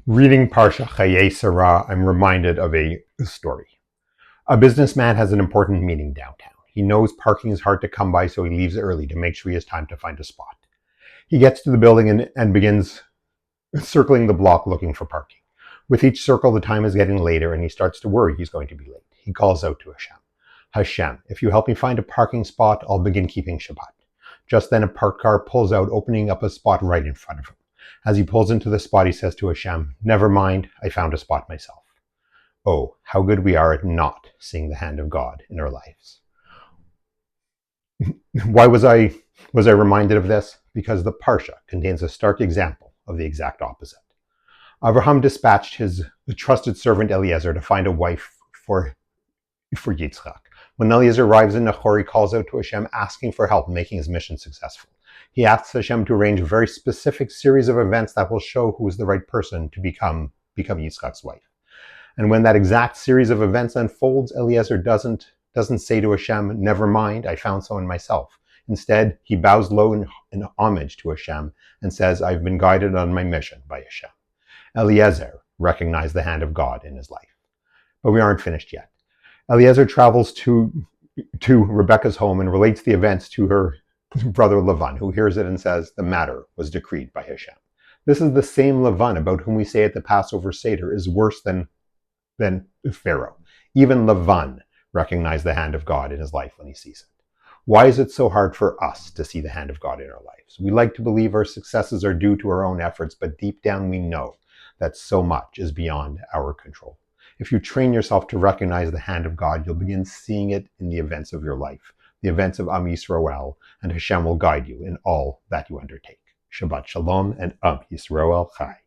Reading Parashah Chayei, I'm reminded of a story. A businessman has an important meeting downtown. He knows parking is hard to come by, so he leaves early to make sure he has time to find a spot. He gets to the building and begins circling the block looking for parking. With each circle, the time is getting later, and he starts to worry he's going to be late. He calls out to Hashem. Hashem, if you help me find a parking spot, I'll begin keeping Shabbat. Just then, a parked car pulls out, opening up a spot right in front of him. As he pulls into the spot, he says to Hashem, "Never mind, I found a spot myself." Oh, how good we are at not seeing the hand of God in our lives. Why was I reminded of this? Because the Parsha contains a stark example of the exact opposite. Abraham dispatched his trusted servant Eliezer to find a wife for Yitzchak. When Eliezer arrives in Nahor, he calls out to Hashem, asking for help making his mission successful. He asks Hashem to arrange a very specific series of events that will show who is the right person to become Yitzchak's wife. And when that exact series of events unfolds, Eliezer doesn't say to Hashem, "Never mind, I found someone myself." Instead, he bows low in homage to Hashem and says, "I've been guided on my mission by Hashem." Eliezer recognized the hand of God in his life. But we aren't finished yet. Eliezer travels to Rebekah's home and relates the events to her brother Lavan, who hears it and says, "The matter was decreed by Hashem." This is the same Lavan about whom we say at the Passover Seder is worse than Pharaoh. Even Lavan recognized the hand of God in his life when he sees it. Why is it so hard for us to see the hand of God in our lives? We like to believe our successes are due to our own efforts, but deep down we know that so much is beyond our control. If you train yourself to recognize the hand of God, you'll begin seeing it in the events of your life, the events of Am Yisrael, and Hashem will guide you in all that you undertake. Shabbat Shalom and Am Yisrael Chai.